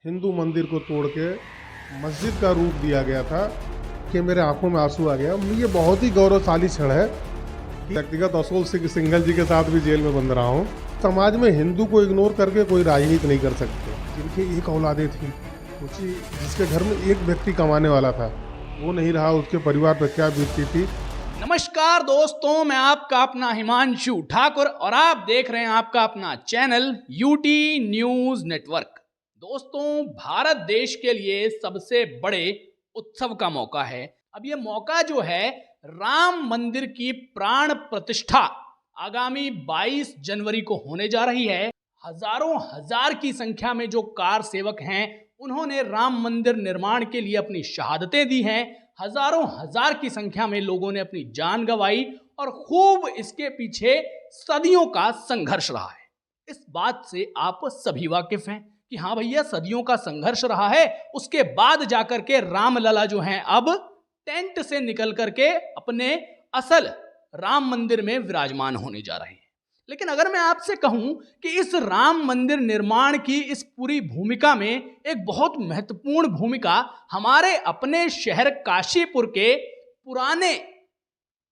हिंदू मंदिर को तोड़ के मस्जिद का रूप दिया गया था कि मेरे आंखों में आंसू आ गया। ये बहुत ही गौरवशाली क्षण है कि व्यक्तिगत अशोक सिंह सिंघल जी के साथ भी जेल में बंद रहा हूँ। समाज में हिंदू को इग्नोर करके कोई राजनीति नहीं कर सकते। जिनकी एक औलादे थी, सोची जिसके घर में एक व्यक्ति कमाने वाला था, वो नहीं रहा, उसके परिवार पर क्या बीतती थी। नमस्कार दोस्तों, मैं आपका अपना हिमांशु ठाकुर और आप देख रहे हैं आपका अपना चैनल यूटी न्यूज नेटवर्क। दोस्तों, भारत देश के लिए सबसे बड़े उत्सव का मौका है। अब ये मौका जो है, राम मंदिर की प्राण प्रतिष्ठा आगामी 22 जनवरी को होने जा रही है। हजारों हजार की संख्या में जो कार सेवक हैं, उन्होंने राम मंदिर निर्माण के लिए अपनी शहादतें दी हैं। हजारों हजार की संख्या में लोगों ने अपनी जान गंवाई और खूब इसके पीछे सदियों का संघर्ष रहा है। इस बात से आप सभी वाकिफ हैं कि हाँ भैया, सदियों का संघर्ष रहा है। उसके बाद जाकर के रामलला जो हैं अब टेंट से निकल करके अपने असल राम मंदिर में विराजमान होने जा रहे हैं। लेकिन अगर मैं आपसे कहूं कि इस राम मंदिर निर्माण की इस पूरी भूमिका में एक बहुत महत्वपूर्ण भूमिका हमारे अपने शहर काशीपुर के पुराने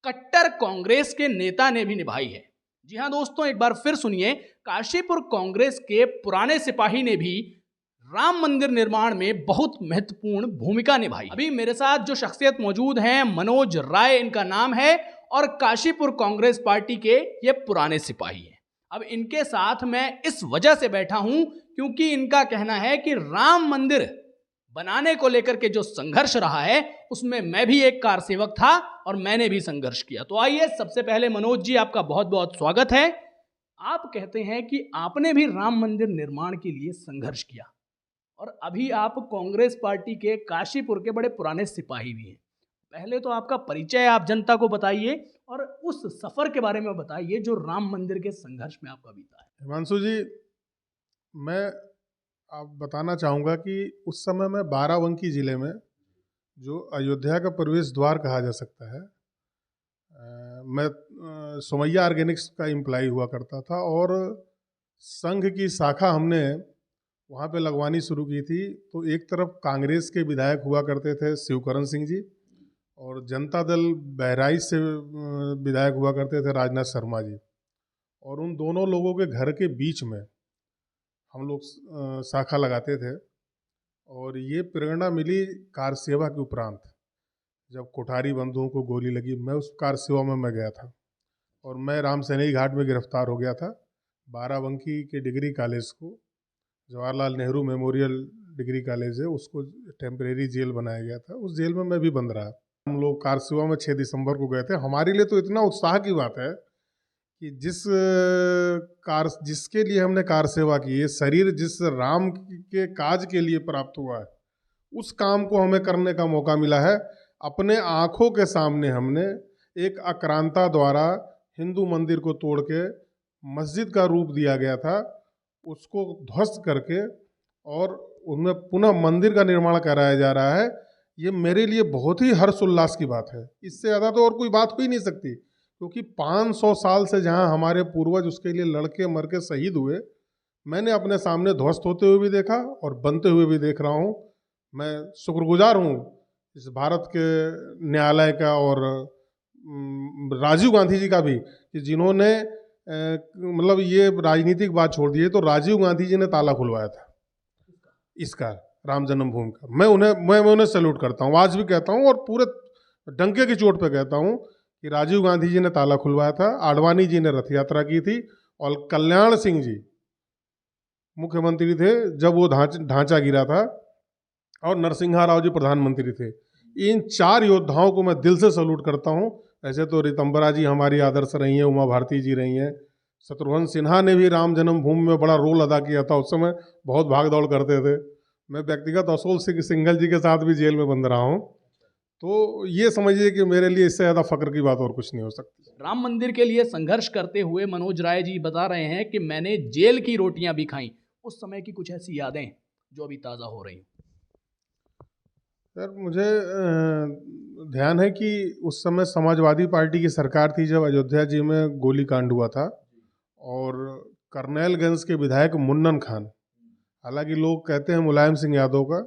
कट्टर कांग्रेस के नेता ने भी निभाई है। जी हां दोस्तों, एक बार फिर सुनिए, काशीपुर कांग्रेस के पुराने सिपाही ने भी राम मंदिर निर्माण में बहुत महत्वपूर्ण भूमिका निभाई। अभी मेरे साथ जो शख्सियत मौजूद हैं, मनोज राय इनका नाम है और काशीपुर कांग्रेस पार्टी के ये पुराने सिपाही हैं। अब इनके साथ मैं इस वजह से बैठा हूं क्योंकि इनका कहना है कि राम मंदिर बनाने को लेकर के जो संघर्ष रहा है, उसमें मैं भी एक कार सेवक था और मैंने भी संघर्ष किया। तो आइए, सबसे पहले मनोज जी, आपका बहुत बहुत स्वागत है। आप कहते हैं कि आपने भी राम मंदिर निर्माण के लिए संघर्ष किया और अभी आप कांग्रेस पार्टी के काशीपुर के बड़े पुराने सिपाही भी हैं। पहले तो आपका परिचय आप जनता को बताइए और उस सफर के बारे में बताइए जो राम मंदिर के संघर्ष में आपका बीता है। हिमांशु जी, मैं आप बताना चाहूँगा कि उस समय मैं बाराबंकी ज़िले में, जो अयोध्या का प्रवेश द्वार कहा जा सकता है, मैं सोमैया ऑर्गेनिक्स का एम्प्लॉय हुआ करता था और संघ की शाखा हमने वहाँ पे लगवानी शुरू की थी। तो एक तरफ कांग्रेस के विधायक हुआ करते थे शिवकरण सिंह जी, और जनता दल बहराइच से विधायक हुआ करते थे राजनाथ शर्मा जी, और उन दोनों लोगों के घर के बीच में हम लोग शाखा लगाते थे। और ये प्रेरणा मिली कार सेवा के उपरांत, जब कोठारी बंधुओं को गोली लगी, मैं उस कार सेवा में मैं गया था और मैं रामसैनी घाट में गिरफ्तार हो गया था। बाराबंकी के डिग्री कॉलेज को, Jawaharlal Nehru memorial degree college है, उसको टेम्परेरी जेल बनाया गया था। उस जेल में मैं भी बंद रहा। हम लोग कार सेवा में 6 दिसंबर को गए थे। हमारे लिए तो इतना उत्साह की बात है कि जिसके लिए हमने कार सेवा की, ये शरीर जिस राम के काज के लिए प्राप्त हुआ है, उस काम को हमें करने का मौका मिला है। अपने आँखों के सामने हमने एक आक्रांता द्वारा हिंदू मंदिर को तोड़ के मस्जिद का रूप दिया गया था, उसको ध्वस्त करके और उनमें पुनः मंदिर का निर्माण कराया जा रहा है। ये मेरे लिए बहुत ही हर्षोल्लास की बात है। इससे ज़्यादा तो और कोई बात हो ही नहीं सकती, क्योंकि 500 साल से जहाँ हमारे पूर्वज उसके लिए लड़के मर के शहीद हुए, मैंने अपने सामने ध्वस्त होते हुए भी देखा और बनते हुए भी देख रहा हूँ। मैं शुक्रगुजार हूँ इस भारत के न्यायालय का और राजीव गांधी जी का भी, कि जिन्होंने मतलब ये राजनीतिक बात छोड़ दी है, तो राजीव गांधी जी ने ताला खुलवाया था इसका, राम जन्मभूमि का। मैं उन्हें सैल्यूट करता हूँ, आज भी कहता हूँ और पूरे डंके की चोट पे कहता हूँ कि राजीव गांधी जी ने ताला खुलवाया था। आडवाणी जी ने रथ यात्रा की थी और कल्याण सिंह जी मुख्यमंत्री थे जब वो ढांचा गिरा था, और नरसिम्हा राव जी प्रधानमंत्री थे। इन 4 योद्धाओं को मैं दिल से सैल्यूट करता हूँ। ऐसे तो रितंबरा जी हमारी आदर्श रही हैं, उमा भारती जी रही हैं, शत्रुघ्न सिन्हा ने भी राम जन्मभूमि में बड़ा रोल अदा किया था। उस समय बहुत भाग दौड़ करते थे। मैं व्यक्तिगत अशोक सिंह सिंघल जी के साथ भी जेल में बंद रहा हूँ। तो ये समझिए कि मेरे लिए इससे ज़्यादा फक्र की बात और कुछ नहीं हो सकती। राम मंदिर के लिए संघर्ष करते हुए मनोज राय जी बता रहे हैं कि मैंने जेल की रोटियां भी खाई। उस समय की कुछ ऐसी यादें जो अभी ताज़ा हो रही हैं। सर, मुझे ध्यान है कि उस समय समाजवादी पार्टी की सरकार थी जब अयोध्या जी में गोली कांड हुआ था, और करनैलगंज के विधायक मुन्नन खान हालांकि लोग कहते हैं मुलायम सिंह यादव का,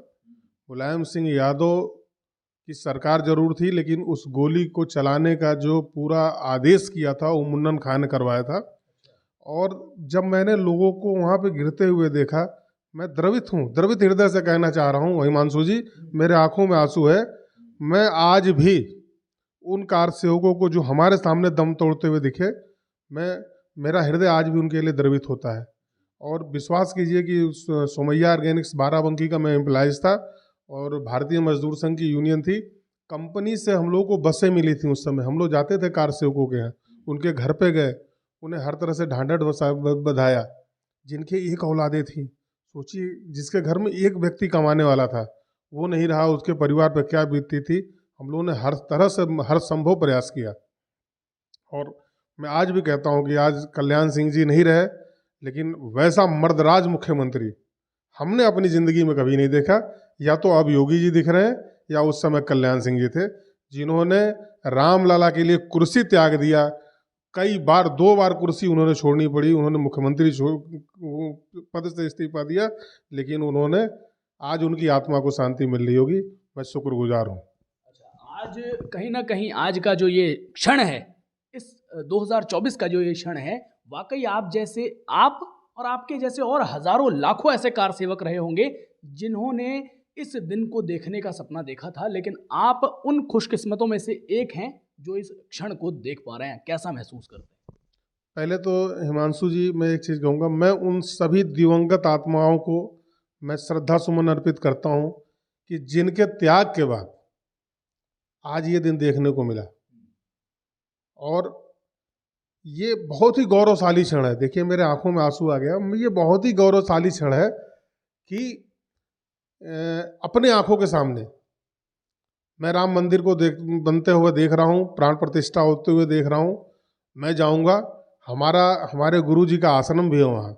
मुलायम सिंह यादव की सरकार जरूर थी, लेकिन उस गोली को चलाने का जो पूरा आदेश किया था वो मुन्नन खान ने करवाया था। और जब मैंने लोगों को वहाँ पे गिरते हुए देखा, मैं द्रवित हूँ, द्रवित हृदय से कहना चाह रहा हूँ हिमांशु जी, मेरे आंखों में आंसू है। मैं आज भी उन कार सेवकों को जो हमारे सामने दम तोड़ते हुए दिखे, मेरा हृदय आज भी उनके लिए द्रवित होता है। और विश्वास कीजिए कि सोमैया ऑर्गेनिक्स बाराबंकी का मैं एम्प्लॉइज था और भारतीय मजदूर संघ की यूनियन थी। कंपनी से हम लोग को बसें मिली थी उस समय, हम लोग जाते थे कार सेवकों के यहाँ, उनके घर पे गए, उन्हें हर तरह से ढांढट बधाया। जिनके एक औलादे थी, सोचिए जिसके घर में एक व्यक्ति कमाने वाला था वो नहीं रहा, उसके परिवार पर क्या बीतती थी। हम लोगों ने हर तरह से हर संभव प्रयास किया। और मैं आज भी कहता हूँ कि आज कल्याण सिंह जी नहीं रहे, लेकिन वैसा मर्दराज मुख्यमंत्री हमने अपनी ज़िंदगी में कभी नहीं देखा। या तो अब योगी जी दिख रहे हैं या उस समय कल्याण सिंह जी थे, जिन्होंने रामलला के लिए कुर्सी त्याग दिया। कई बार, 2 बार कुर्सी उन्होंने छोड़नी पड़ी, उन्होंने मुख्यमंत्री पद से इस्तीफा दिया, लेकिन उन्होंने, आज उनकी आत्मा को शांति मिल रही होगी, मैं शुक्रगुजार हूँ। आज कहीं ना कहीं आज का जो ये क्षण है, इस 2024 का जो ये क्षण है, वाकई आप जैसे, आप और आपके जैसे और हजारों लाखों ऐसे कार सेवक रहे होंगे जिन्होंने इस दिन को देखने का सपना देखा था, लेकिन आप उन खुशकिस्मतों में से एक हैं जो इस क्षण को देख पा रहे हैं। कैसा महसूस करते हैं? पहले तो हिमांशु जी, मैं एक चीज़ कहूँगा, मैं उन सभी दिवंगत आत्माओं को मैं श्रद्धा सुमन अर्पित करता हूँ कि जिनके त्याग के बाद आज ये दिन देखने को मिला। और ये बहुत ही गौरवशाली क्षण है। देखिए मेरे आंखों में आंसू आ गया। ये बहुत ही गौरवशाली क्षण है कि अपने आंखों के सामने मैं राम मंदिर को बनते हुए देख रहा हूँ, प्राण प्रतिष्ठा होते हुए देख रहा हूँ। मैं जाऊँगा, हमारे गुरु जी का आश्रम भी है वहाँ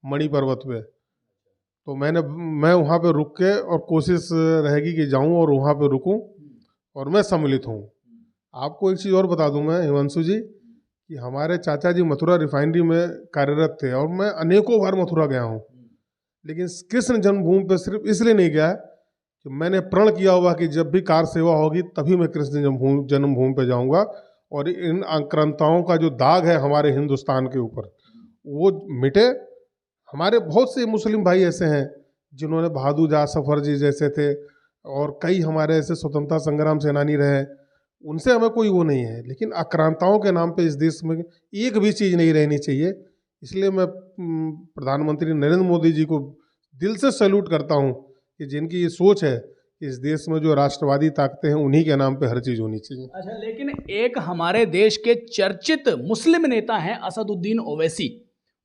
मणि पर्वत पे, तो मैं वहाँ पे रुक के, और कोशिश रहेगी कि जाऊँ और वहाँ पे रुकूँ और मैं सम्मिलित हूँ। आपको एक चीज़ और बता दूँ मैं हिमांशु जी, कि हमारे चाचा जी मथुरा रिफाइनरी में कार्यरत थे और मैं अनेकों बार मथुरा गया हूँ, लेकिन कृष्ण जन्मभूमि पे सिर्फ इसलिए नहीं गया कि मैंने प्रण किया हुआ कि जब भी कार सेवा होगी तभी मैं कृष्ण जन्मभूमि पे जाऊँगा और इन आक्रांताओं का जो दाग है हमारे हिंदुस्तान के ऊपर वो मिटे। हमारे बहुत से मुस्लिम भाई ऐसे हैं जिन्होंने बहादुर जाफर जी जैसे थे, और कई हमारे ऐसे स्वतंत्रता संग्राम सेनानी रहे, उनसे हमें कोई वो नहीं है, लेकिन आक्रांताओं के नाम पे इस देश में एक भी चीज़ नहीं रहनी चाहिए। इसलिए मैं प्रधानमंत्री नरेंद्र मोदी जी को दिल से सैल्यूट करता हूँ कि जिनकी ये सोच है कि इस देश में जो राष्ट्रवादी ताकतें हैं उन्हीं के नाम पे हर चीज़ होनी चाहिए। अच्छा, लेकिन एक हमारे देश के चर्चित मुस्लिम नेता हैं असदुद्दीन ओवैसी,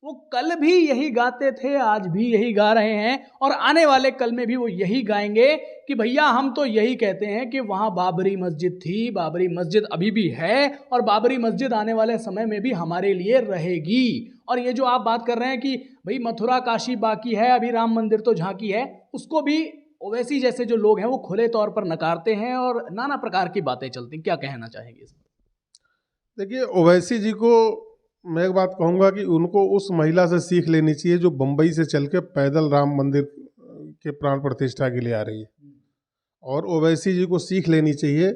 वो कल भी यही गाते थे, आज भी यही गा रहे हैं और आने वाले कल में भी वो यही गाएंगे कि भैया हम तो यही कहते हैं कि वहाँ बाबरी मस्जिद थी, बाबरी मस्जिद अभी भी है और बाबरी मस्जिद आने वाले समय में भी हमारे लिए रहेगी। और ये जो आप बात कर रहे हैं कि भाई मथुरा काशी बाकी है, अभी राम मंदिर तो झांकी है, उसको भी ओवैसी जैसे जो लोग हैं वो खुले तौर पर नकारते हैं और नाना प्रकार की बातें चलती हैं। क्या कहना चाहेंगे इसमें? देखिए ओवैसी जी को मैं एक बात कहूँगा कि उनको उस महिला से सीख लेनी चाहिए जो बम्बई से चल के पैदल राम मंदिर के प्राण प्रतिष्ठा के लिए आ रही है, और ओवैसी जी को सीख लेनी चाहिए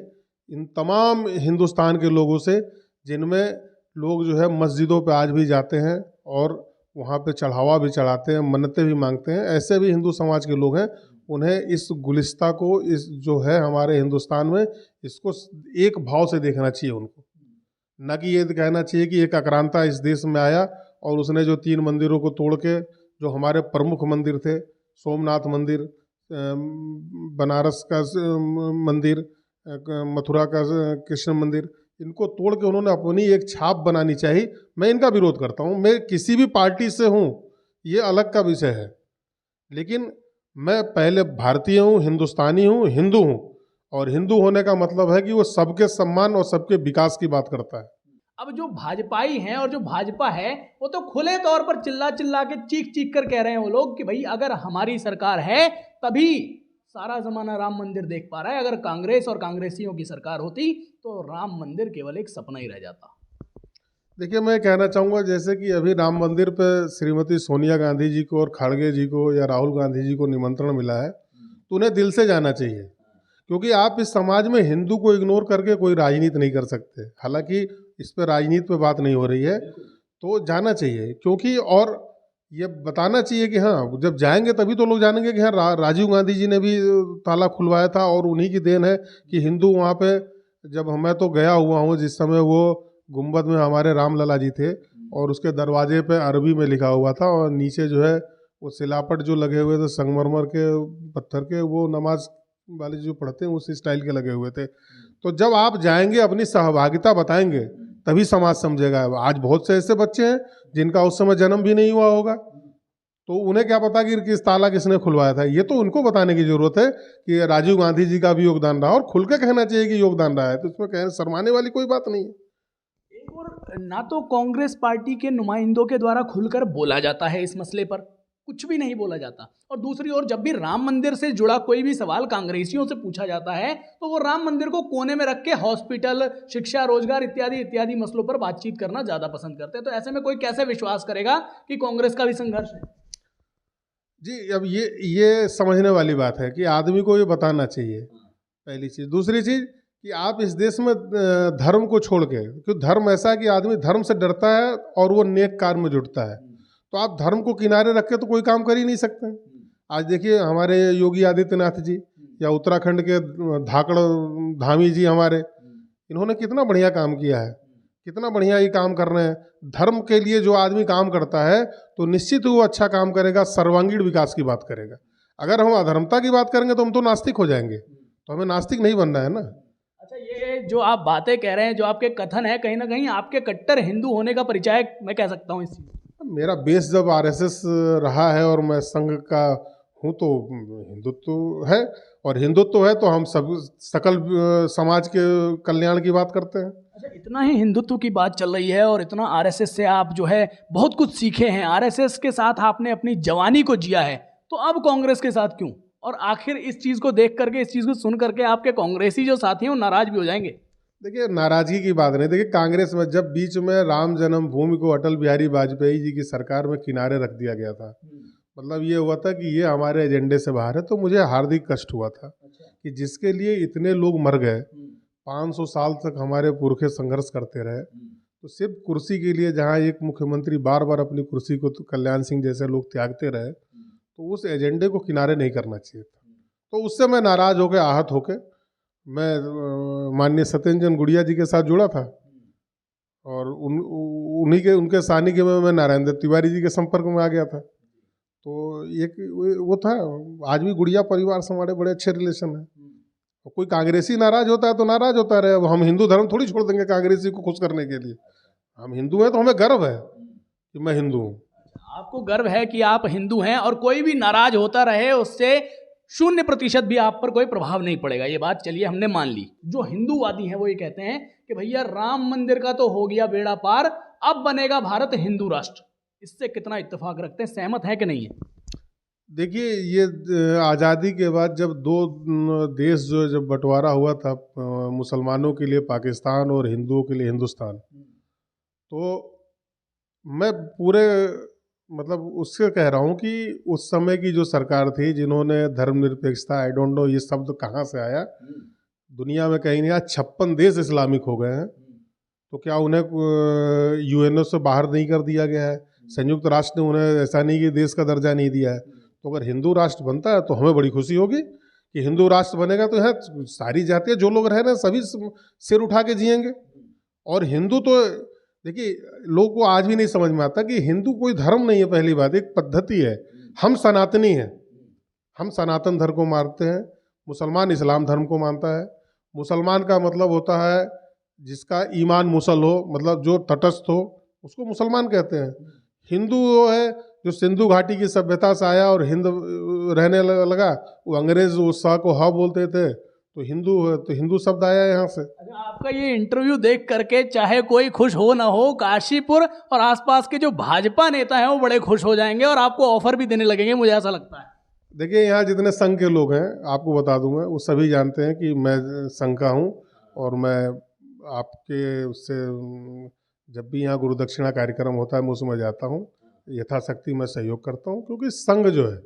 इन तमाम हिंदुस्तान के लोगों से जिनमें लोग जो है मस्जिदों पे आज भी जाते हैं और वहाँ पे चढ़ावा भी चढ़ाते हैं, मन्नतें भी मांगते हैं। ऐसे भी हिंदू समाज के लोग हैं, उन्हें इस गुलिस्ता को, इस जो है हमारे हिंदुस्तान में, इसको एक भाव से देखना चाहिए उनको, न कि ये कहना चाहिए कि एक आक्रांता इस देश में आया और उसने जो 3 मंदिरों को तोड़ के, जो हमारे प्रमुख मंदिर थे, सोमनाथ मंदिर, बनारस का मंदिर, मथुरा का कृष्ण मंदिर, इनको तोड़ के उन्होंने अपनी एक छाप बनानी चाहिए। मैं इनका विरोध करता हूँ। मैं किसी भी पार्टी से हूँ, ये अलग का विषय है, लेकिन मैं पहले भारतीय हूँ, हिंदुस्तानी हूँ, हिंदू हूँ, और हिंदू होने का मतलब है कि वो सबके सम्मान और सबके विकास की बात करता है। अब जो भाजपाई हैं और जो भाजपा है वो तो खुले तौर पर चिल्ला चिल्ला के चीख चीख कर कह रहे हैं वो लोग कि भाई अगर हमारी सरकार है तभी सारा जमाना राम मंदिर देख पा रहा है, अगर कांग्रेस और कांग्रेसियों की सरकार होती तो राम मंदिर केवल एक सपना ही रह जाता। देखिए, मैं कहना चाहूँगा जैसे कि अभी राम मंदिर पे श्रीमती सोनिया गांधी जी को और खड़गे जी को या राहुल गांधी जी को निमंत्रण मिला है, तो उन्हें दिल से जाना चाहिए, क्योंकि आप इस समाज में हिंदू को इग्नोर करके कोई राजनीति नहीं कर सकते। हालांकि इस पे राजनीति पे बात नहीं हो रही है, तो जाना चाहिए, क्योंकि और ये बताना चाहिए कि हाँ, जब जाएंगे तभी तो लोग जानेंगे कि हाँ, राजीव गांधी जी ने भी ताला खुलवाया था और उन्हीं की देन है कि हिंदू वहाँ पे, जब मैं तो गया हुआ हूँ जिस समय वो गुम्बद में हमारे राम लला जी थे, और उसके दरवाजे पे अरबी में लिखा हुआ था और नीचे जो है वो सिलापट जो लगे हुए थे संगमरमर के पत्थर के, वो नमाज वाले जो पढ़ते हैं उस स्टाइल के लगे हुए थे। तो जब आप जाएंगे अपनी सहभागिता बताएंगे तभी समाज समझेगा। आज बहुत से ऐसे बच्चे हैं जिनका उस समय जन्म भी नहीं हुआ होगा, तो उन्हें क्या पता कि किस ताला किसने खुलवाया था। ये तो उनको बताने की जरूरत है कि राजीव गांधी जी का भी योगदान रहा, और खुल के कहना चाहिए कि योगदान रहा है, तो इसमें कहने शर्माने वाली कोई बात नहीं है। एक और ना तो कांग्रेस पार्टी के नुमाइंदों के द्वारा खुलकर बोला जाता है इस मसले पर, कुछ भी नहीं बोला जाता, और दूसरी ओर जब भी राम मंदिर से जुड़ा कोई भी सवाल कांग्रेसियों से पूछा जाता है तो वो राम मंदिर को कोने में रख के हॉस्पिटल, शिक्षा, रोजगार इत्यादि इत्यादि मसलों पर बातचीत करना ज्यादा पसंद करते हैं। तो ऐसे में कोई कैसे विश्वास करेगा कि कांग्रेस का भी संघर्ष है? जी, अब ये समझने वाली बात है कि आदमी को ये बताना चाहिए, पहली चीज़। दूसरी चीज़ कि आप इस देश में धर्म को छोड़ के, क्योंकि धर्म ऐसा है कि आदमी धर्म से डरता है और वो नेक कार्य में जुटता है, तो आप धर्म को किनारे रख के तो कोई काम कर ही नहीं सकते। आज देखिए हमारे योगी आदित्यनाथ जी, या उत्तराखंड के धाकड़ धामी जी हमारे, इन्होंने कितना बढ़िया काम किया है, कितना बढ़िया ये काम कर रहे हैं। धर्म के लिए जो आदमी काम करता है तो निश्चित वो अच्छा काम करेगा, सर्वांगीण विकास की बात करेगा। अगर हम अधर्मता की बात करेंगे तो हम तो नास्तिक हो जाएंगे, तो हमें नास्तिक नहीं बनना है ना। अच्छा, ये जो आप बातें कह रहे हैं, जो आपके कथन है, कहीं ना कहीं आपके कट्टर हिंदू होने का परिचय मैं कह सकता हूँ इस चीज़। मेरा बेस जब आरएसएस रहा है और मैं संघ का हूँ, तो हिंदुत्व है, और हिंदुत्व है तो हम सब सकल समाज के कल्याण की बात करते हैं। अच्छा, इतना ही हिंदुत्व की बात चल रही है और इतना आरएसएस से आप जो है बहुत कुछ सीखे हैं, आरएसएस के साथ आपने अपनी जवानी को जिया है, तो अब कांग्रेस के साथ क्यों? और आखिर इस चीज़ को देख करके, इस चीज़ को सुन करके आपके कांग्रेसी जो साथी हैं वो नाराज भी हो जाएंगे। देखिए, नाराजगी की बात नहीं। देखिए, कांग्रेस में जब बीच में राम जन्मभूमि को अटल बिहारी वाजपेयी जी की सरकार में किनारे रख दिया गया था, मतलब ये हुआ था कि ये हमारे एजेंडे से बाहर है, तो मुझे हार्दिक कष्ट हुआ था कि जिसके लिए इतने लोग मर गए, 500 साल तक हमारे पुरखे संघर्ष करते रहे, तो सिर्फ कुर्सी के लिए जहाँ एक मुख्यमंत्री बार बार अपनी कुर्सी को, तो कल्याण सिंह जैसे लोग त्यागते रहे, तो उस एजेंडे को किनारे नहीं करना चाहिए था। तो उससे मैं नाराज होकर, आहत होकर, मैं माननीय सत्येंद्र गुड़िया जी के साथ जुड़ा था, और उनके सानिध्य के में मैं नारायण तिवारी जी के संपर्क में आ गया था। तो एक वो था, आज भी गुड़िया परिवार से हमारे बड़े अच्छे रिलेशन है। कोई कांग्रेसी नाराज होता है तो नाराज होता रहे, अब हम हिंदू धर्म थोड़ी छोड़ देंगे कांग्रेसी को खुश करने के लिए। हम हिंदू हैं तो हमें गर्व है कि मैं हिंदू हूँ। आपको गर्व है कि आप हिंदू हैं, और कोई भी नाराज होता रहे उससे 0% भी आप पर कोई प्रभाव नहीं पड़ेगा, ये बात चलिए हमने मान ली। जो हिंदूवादी हैं वो ये कहते हैं कि भैया राम मंदिर का तो हो गया बेड़ा पार, अब बनेगा भारत हिंदू राष्ट्र। इससे कितना इत्तेफाक रखते हैं, सहमत है कि नहीं है? देखिए, ये आज़ादी के बाद जब दो देश जो जब बंटवारा हुआ था, मुसलमानों के लिए पाकिस्तान और हिंदुओं के लिए हिंदुस्तान, तो मैं पूरे मतलब उससे कह रहा हूँ कि उस समय की जो सरकार थी, जिन्होंने धर्मनिरपेक्षता, आई डोंट नो ये शब्द कहाँ से आया, दुनिया में कहीं नहीं, आज 56 देश इस्लामिक हो गए हैं, तो क्या उन्हें यूएनओ से बाहर नहीं कर दिया गया है? संयुक्त राष्ट्र ने उन्हें ऐसा नहीं कि देश का दर्जा नहीं दिया है। तो अगर हिंदू राष्ट्र बनता है तो हमें बड़ी खुशी होगी कि हिंदू राष्ट्र बनेगा, तो यहाँ सारी जातियाँ जो लोग रह रहे हैं सभी सिर उठा के जिएंगे। और हिंदू तो देखिए, लोगों को आज भी नहीं समझ में आता कि हिंदू कोई धर्म नहीं है, पहली बात, एक पद्धति है। हम सनातनी हैं, हम सनातन धर्म को मानते हैं। मुसलमान इस्लाम धर्म को मानता है। मुसलमान का मतलब होता है जिसका ईमान मुसल हो, मतलब जो तटस्थ हो, उसको मुसलमान कहते हैं। हिंदू वो है जो सिंधु घाटी की सभ्यता से आया और हिंद रहने लगा, वो अंग्रेज उस सा को हा बोलते थे, तो हिंदू है, तो हिंदू शब्द आया यहाँ से। आपका ये इंटरव्यू देख करके चाहे कोई खुश हो ना हो, काशीपुर और आसपास के जो भाजपा नेता हैं वो बड़े खुश हो जाएंगे और आपको ऑफर भी देने लगेंगे, मुझे ऐसा लगता है। देखिए, यहाँ जितने संघ के लोग हैं, आपको बता दूं मैं, वो सभी जानते हैं कि मैं संघ का हूँ, और मैं आपके उससे जब भी यहाँ गुरु दक्षिणा कार्यक्रम होता है मैं उसमें जाता हूँ, यथाशक्ति मैं सहयोग करता हूँ, क्योंकि संघ जो है,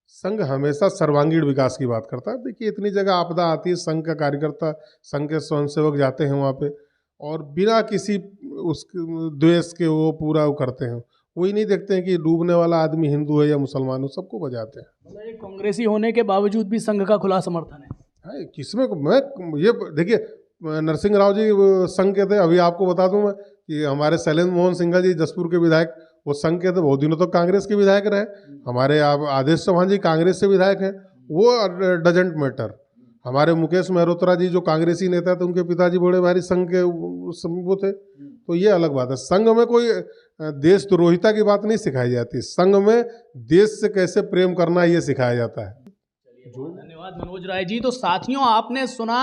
संघ हमेशा सर्वांगीण विकास की बात करता है। देखिए इतनी जगह आपदा आती है, संघ का कार्यकर्ता, संघ के स्वयंसेवक जाते हैं वहाँ पे और बिना किसी उस द्वेष के वो पूरा वो करते हैं। वही नहीं देखते हैं कि डूबने वाला आदमी हिंदू है या मुसलमान हो, सबको बचाते हैं। मतलब ये कांग्रेसी होने के बावजूद भी संघ का खुला समर्थन है। किसमें मैं ये देखिए नरसिंह राव जी संघ के थे। अभी आपको बता दूं मैं कि हमारे शैलेंद्र मोहन सिंघल जी जसपुर के विधायक, वो संघ के थे, बहुत दिनों तक कांग्रेस के विधायक रहे। हमारे आप आदेश चौहान जी कांग्रेस से विधायक हैं, वो डजेंट मैटर। हमारे मुकेश मेहरोत्रा जी जो कांग्रेसी नेता थे, उनके पिताजी बड़े भारी संघ के वो थे, तो ये अलग बात है। संघ में कोई देशद्रोहिता की बात नहीं सिखाई जाती, संघ में देश से कैसे प्रेम करना ये सिखाया जाता है। धन्यवाद मनोज राय जी। तो साथियों, आपने सुना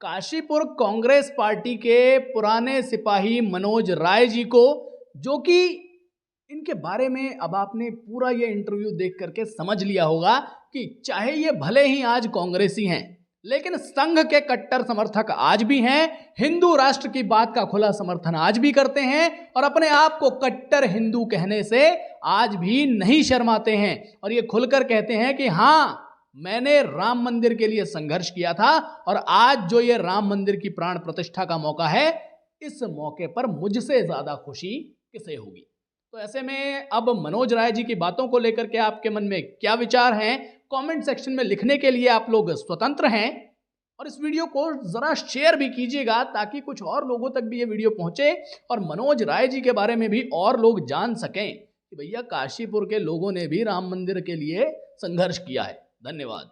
काशीपुर कांग्रेस पार्टी के पुराने सिपाही मनोज राय जी को, जो कि इनके बारे में अब आपने पूरा ये इंटरव्यू देख करके समझ लिया होगा कि चाहे ये भले ही आज कांग्रेसी हैं, लेकिन संघ के कट्टर समर्थक आज भी हैं, हिंदू राष्ट्र की बात का खुला समर्थन आज भी करते हैं और अपने आप को कट्टर हिंदू कहने से आज भी नहीं शर्माते हैं और ये खुलकर कहते हैं कि हाँ, मैंने राम मंदिर के लिए संघर्ष किया था और आज जो ये राम मंदिर की प्राण प्रतिष्ठा का मौका है, इस मौके पर मुझसे ज्यादा खुशी किसे होगी। तो ऐसे में अब मनोज राय जी की बातों को लेकर के आपके मन में क्या विचार हैं, कमेंट सेक्शन में लिखने के लिए आप लोग स्वतंत्र हैं। और इस वीडियो को जरा शेयर भी कीजिएगा ताकि कुछ और लोगों तक भी ये वीडियो पहुंचे और मनोज राय जी के बारे में भी और लोग जान सकें कि भैया काशीपुर के लोगों ने भी राम मंदिर के लिए संघर्ष किया है। धन्यवाद।